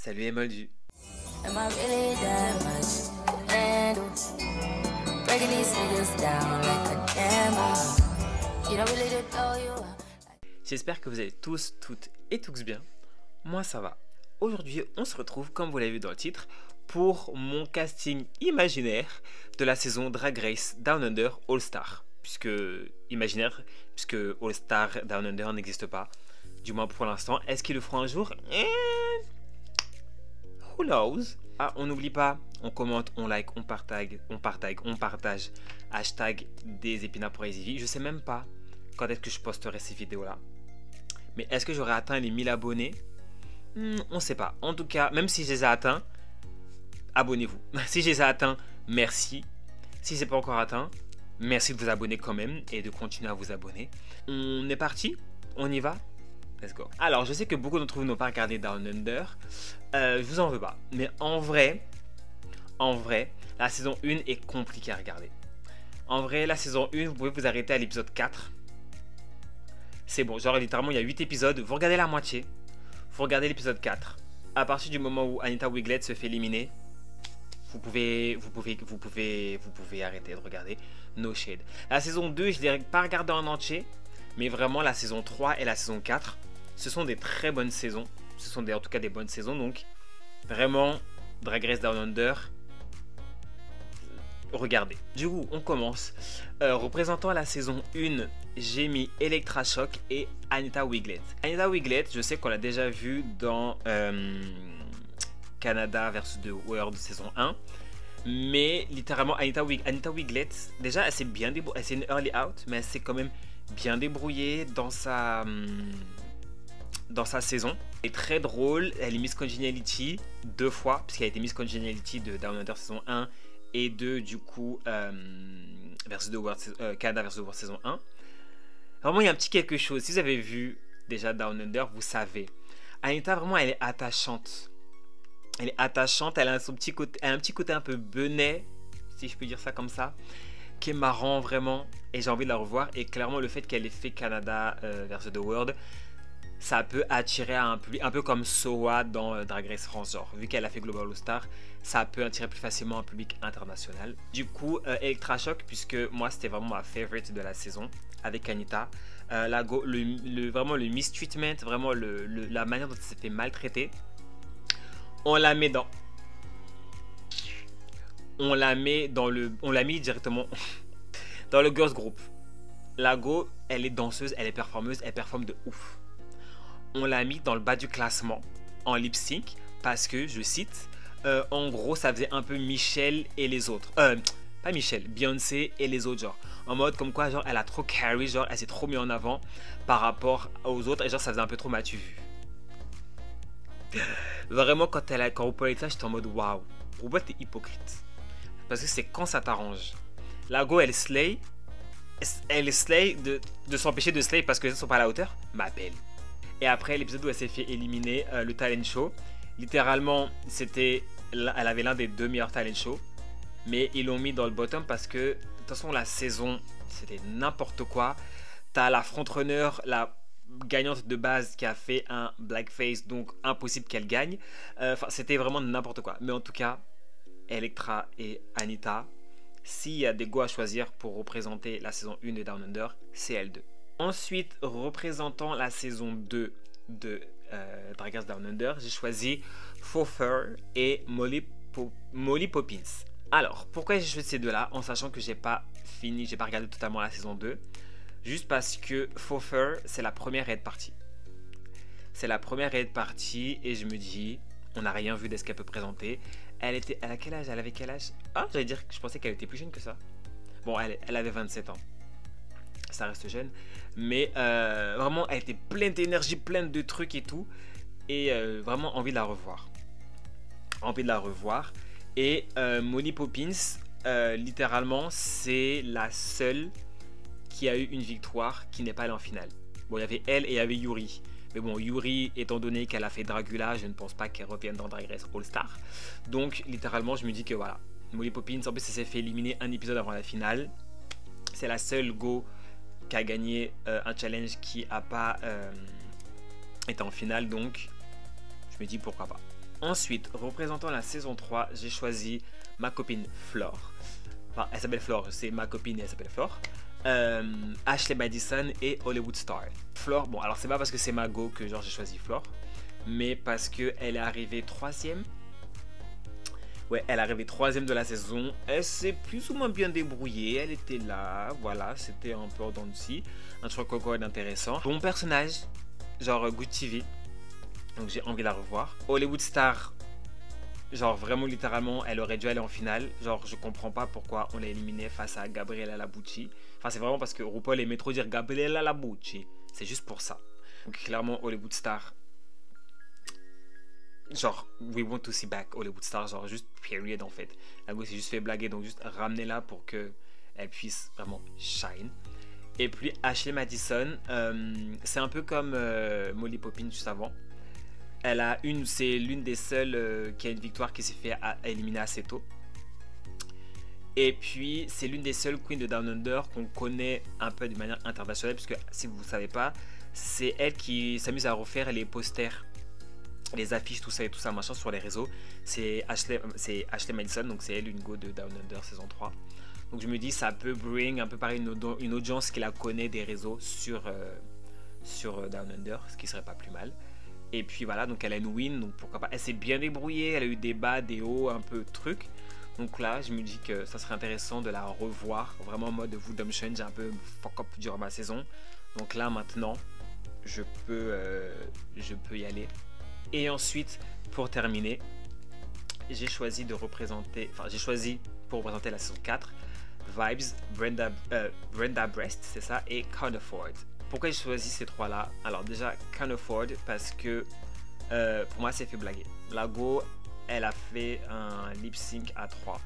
Salut Emoldu. Am I really that much to handle? Breaking these figures down like a camera. You don't really know you are. J'espère que vous allez tous, toutes et tous bien. Moi ça va. Aujourd'hui on se retrouve, comme vous l'avez vu dans le titre, pour mon casting imaginaire de la saison Drag Race Down Under All Star. Puisque All Star Down Under n'existe pas. Du moins pour l'instant. Est-ce qu'ils le feront un jour? Who knows? Ah, on n'oublie pas, on commente, on like, on partage. Hashtag des épinards pour Easy. Je sais même pas quand est-ce que je posterai ces vidéos-là. Mais est-ce que j'aurai atteint les 1000 abonnés? On sait pas. En tout cas, même si je les ai atteints, abonnez-vous. Si je les ai atteints, merci. Si c'est pas encore atteint, merci de vous abonner quand même et de continuer à vous abonner. On est parti? On y va? Let's go. Alors, je sais que beaucoup d'entre vous n'ont pas regardé Down Under. Je vous en veux pas. Mais en vrai, la saison 1 est compliquée à regarder. En vrai, la saison 1, vous pouvez vous arrêter à l'épisode 4. C'est bon, genre littéralement, il y a 8 épisodes. Vous regardez la moitié. Vous regardez l'épisode 4. À partir du moment où Anita Wiglet se fait éliminer, vous pouvez arrêter de regarder. No shade. La saison 2, je ne l'ai pas regardée en entier. Mais vraiment, la saison 3 et la saison 4, ce sont des très bonnes saisons. Ce sont en tout cas des bonnes saisons. Donc, vraiment, Drag Race Down Under, regardez. Du coup, on commence. Représentant la saison 1, j'ai mis Electra Shock et Anita Wiglet. Anita Wiglet, je sais qu'on l'a déjà vu dans Canada vs The World saison 1. Mais littéralement, Anita Wiglet, déjà, elle s'est bien débrouillée. Elle c'est une early out, mais elle s'est quand même bien débrouillée dans sa saison. Elle est très drôle. Elle est Miss Congeniality 2 fois, puisqu'elle a été Miss Congeniality de Down Under saison 1 et 2 du coup Canada vs The World saison 1. Vraiment, il y a un petit quelque chose. Si vous avez vu déjà Down Under, vous savez. Anita, vraiment, elle est attachante. Elle est attachante. Elle a son petit côté, elle a un petit côté un peu benet, si je peux dire ça comme ça, qui est marrant vraiment, et j'ai envie de la revoir. Et clairement, le fait qu'elle ait fait Canada vs The World, ça peut attirer un public, un peu comme Soa dans Drag Race France, genre vu qu'elle a fait Global All Star, ça peut attirer plus facilement un public international. Du coup, Electra Shock, puisque moi c'était vraiment ma favorite de la saison avec Anita, vraiment le mistreatment, vraiment la manière dont elle s'est fait maltraiter, on l'a mis directement dans le girls group. La Go, elle est danseuse, elle est performeuse, elle performe de ouf. On l'a mis dans le bas du classement en lip sync parce que, je cite, en gros ça faisait un peu Michelle et les autres. Pas Michelle, Beyoncé et les autres, genre en mode comme quoi genre elle a trop carry, genre elle s'est trop mis en avant par rapport aux autres et genre ça faisait un peu trop m'as-tu vu. Vraiment quand vous parlez de ça, j'étais en mode waouh, pourquoi t'es hypocrite? Parce que c'est quand ça t'arrange. La Go elle slay de s'empêcher de slay parce que les autres sont pas à la hauteur, ma belle. Et après l'épisode où elle s'est fait éliminer, le talent show, littéralement elle avait l'un des 2 meilleurs talent shows, mais ils l'ont mis dans le bottom parce que de toute façon la saison c'était n'importe quoi. T'as la frontrunner, la gagnante de base qui a fait un blackface, donc impossible qu'elle gagne. Enfin c'était vraiment n'importe quoi. Mais en tout cas, Electra et Anita, s'il y a des go à choisir pour représenter la saison 1 de Down Under, c'est elles deux. Ensuite, représentant la saison 2 de Drag Race Down Under, j'ai choisi Faux Fur et Molly Poppins. Alors, pourquoi j'ai choisi ces deux-là, en sachant que j'ai pas regardé totalement la saison 2? Juste parce que Faux Fur, c'est la première raid party. C'est la première raid party et je me dis, on n'a rien vu de ce qu'elle peut présenter. Elle a quel âge? Elle avait quel âge? Ah, j'allais dire que je pensais qu'elle était plus jeune que ça. Bon, elle avait 27 ans. Ça reste jeune. Mais vraiment, elle était pleine d'énergie, pleine de trucs et tout. Et vraiment envie de la revoir. Et Molly Poppins, littéralement, c'est la seule qui a eu une victoire qui n'est pas allée en finale. Bon, il y avait elle et il y avait Yuri. Mais bon, Yuri, étant donné qu'elle a fait Dragula, je ne pense pas qu'elle revienne dans Drag Race All Star. Donc, littéralement, je me dis que voilà. Molly Poppins, en plus, elle s'est fait éliminer un épisode avant la finale. C'est la seule go qui a gagné un challenge qui n'a pas été en finale. Donc, je me dis pourquoi pas. Ensuite, représentant la saison 3, j'ai choisi ma copine Flore. Enfin, elle s'appelle Flore, c'est ma copine et elle s'appelle Flore. Ashley Madison et Hollywood Star. Flore, bon, alors c'est pas parce que c'est ma go que genre j'ai choisi Flore, mais parce que elle est arrivée 3e. Ouais, elle est arrivée 3e de la saison. Elle s'est plus ou moins bien débrouillée. Elle était là, voilà, c'était un peu en dents de scie. Un truc encore intéressant. Bon personnage, genre Good TV. Donc j'ai envie de la revoir. Hollywood Star, genre vraiment littéralement, elle aurait dû aller en finale. Genre je comprends pas pourquoi on l'a éliminée face à Gabriella Labucci. Enfin c'est vraiment parce que RuPaul aimait trop dire Gabriella Labucci. C'est juste pour ça. Donc clairement Hollywood Star, genre we want to see back Hollywood Star, genre juste period en fait. La go s'est juste fait blaguer, donc juste ramenez-la pour que elle puisse vraiment shine. Et puis Ashley Madison, c'est un peu comme Molly Poppins juste avant. C'est l'une des seules qui a une victoire qui s'est fait éliminer assez tôt. Et puis c'est l'une des seules queens de Down Under qu'on connaît un peu de manière internationale, puisque si vous ne savez pas, c'est elle qui s'amuse à refaire les posters, les affiches, tout ça et tout ça machin sur les réseaux. C'est Ashley Madison, donc c'est elle une go de Down Under saison 3. Donc je me dis ça peut bring un peu pareil une audience qui la connaît des réseaux sur Down Under, ce qui serait pas plus mal. Et puis voilà, donc elle a une win, donc pourquoi pas. Elle s'est bien débrouillée, elle a eu des bas, des hauts, un peu truc. Donc là, je me dis que ça serait intéressant de la revoir, vraiment en mode Redemption. J'ai un peu fuck up durant ma saison. Donc là, maintenant, je peux y aller. Et ensuite, pour terminer, j'ai choisi pour représenter la saison 4, Vibes, Brenda Brest, c'est ça, et Conor Ford. Pourquoi j'ai choisi ces trois-là? Alors déjà, Conor Ford, parce que pour moi, c'est fait blaguer. La go, elle a fait un lip sync à 3.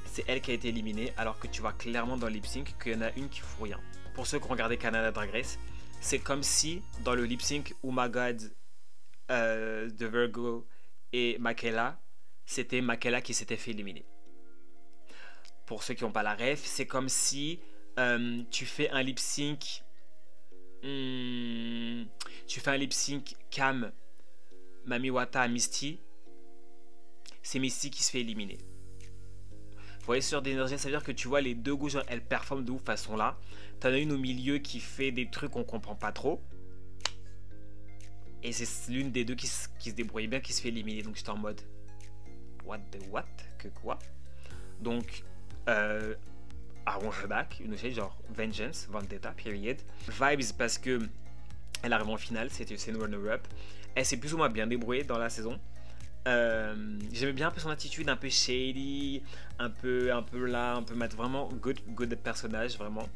C'est elle qui a été éliminée, alors que tu vois clairement dans le lip sync qu'il y en a une qui fout rien. Pour ceux qui ont regardé Canada Drag Race, c'est comme si dans le lip sync Oh My God de Virgo et Makela, c'était Makela qui s'était fait éliminer. Pour ceux qui n'ont pas la ref, c'est comme si tu fais un lip sync. Cam, Mami Wata, Misty. C'est Misty qui se fait éliminer. Vous voyez ce genre d'énergie, ça veut dire que tu vois les deux gauches, elles performent de ouf façon là. T'en as une au milieu qui fait des trucs qu'on comprend pas trop. Et c'est l'une des deux qui se débrouille bien qui se fait éliminer. Donc j'étais en mode what the what? Que quoi? Donc I want her back, une chose genre Vengeance, Vendetta, period. Vibes parce que elle arrive en finale, c'était une runner-up. Elle s'est plus ou moins bien débrouillée dans la saison. J'aimais bien un peu son attitude, un peu shady, un peu là, un peu mat, vraiment good personnage, vraiment.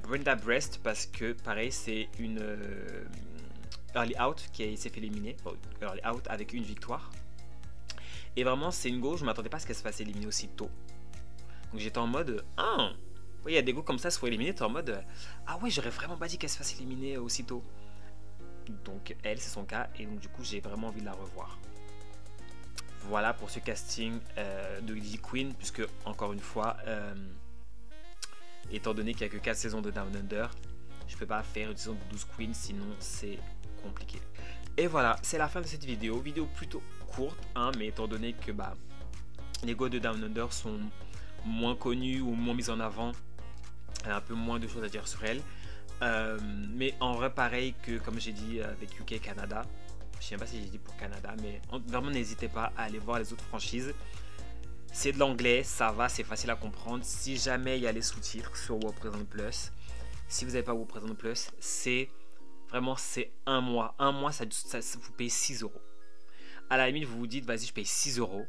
Brenda Brest parce que pareil c'est une early out qui s'est fait éliminer, early out avec une victoire. Et vraiment c'est une go, je m'attendais pas à ce qu'elle se fasse éliminer aussi tôt. Donc j'étais en mode il y a des go comme ça se font éliminer, t'es en mode ah ouais j'aurais vraiment pas dit qu'elle se fasse éliminer aussitôt. Donc elle c'est son cas et donc du coup j'ai vraiment envie de la revoir. Voilà pour ce casting de The Queen, puisque encore une fois, étant donné qu'il n'y a que 4 saisons de Down Under, je peux pas faire une saison de 12 Queens, sinon c'est compliqué. Et voilà, c'est la fin de cette vidéo plutôt courte, mais étant donné que les go de Down Under sont moins connus ou moins mis en avant, il y a un peu moins de choses à dire sur elles. Mais en vrai pareil que comme j'ai dit avec UK Canada, je sais pas si j'ai dit pour Canada, mais vraiment n'hésitez pas à aller voir les autres franchises. C'est de l'anglais, ça va, c'est facile à comprendre. Si jamais il y a les sous-titres sur Wow Present Plus, si vous n'avez pas Wow Present Plus, c'est vraiment un mois. Un mois, ça vous paye 6 €. À la limite, vous vous dites, vas-y, je paye 6 €.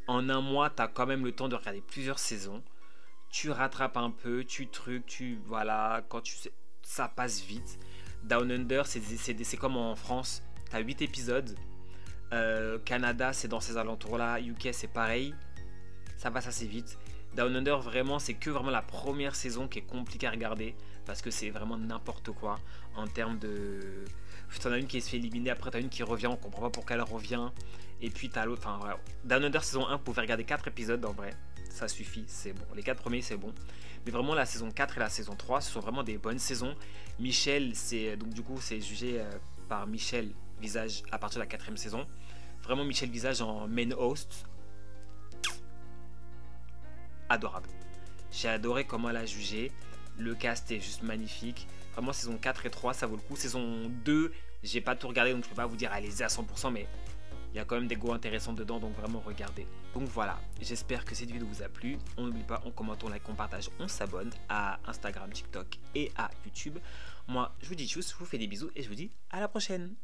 En un mois, tu as quand même le temps de regarder plusieurs saisons. Tu rattrapes un peu, voilà, quand tu sais, ça passe vite. Down Under, c'est comme en France. T'as 8 épisodes. Canada, c'est dans ces alentours-là. UK, c'est pareil. Ça passe assez vite. Down Under, vraiment, c'est que vraiment la première saison qui est compliquée à regarder. Parce que c'est vraiment n'importe quoi. En termes de... T'en as une qui se fait éliminer. Après, t'as une qui revient. On comprend pas pourquoi elle revient. Et puis, t'as l'autre. Enfin, voilà. Down Under, saison 1, vous pouvez regarder 4 épisodes en vrai. Ça suffit, c'est bon. Les 4 premiers, c'est bon. Mais vraiment, la saison 4 et la saison 3, ce sont vraiment des bonnes saisons. Michel, donc du coup, c'est jugé par Michel Visage à partir de la 4e saison. Vraiment Michel Visage en main host. Adorable. J'ai adoré comment elle a jugé. Le cast est juste magnifique. Vraiment saison 4 et 3 ça vaut le coup. Saison 2 j'ai pas tout regardé donc je peux pas vous dire allez-y à 100% mais il y a quand même des go intéressants dedans donc vraiment regardez. Donc voilà, j'espère que cette vidéo vous a plu. On n'oublie pas, on commente, on like, on partage, on s'abonne à Instagram, TikTok et à YouTube. Moi je vous dis tchuss, je vous fais des bisous et je vous dis à la prochaine.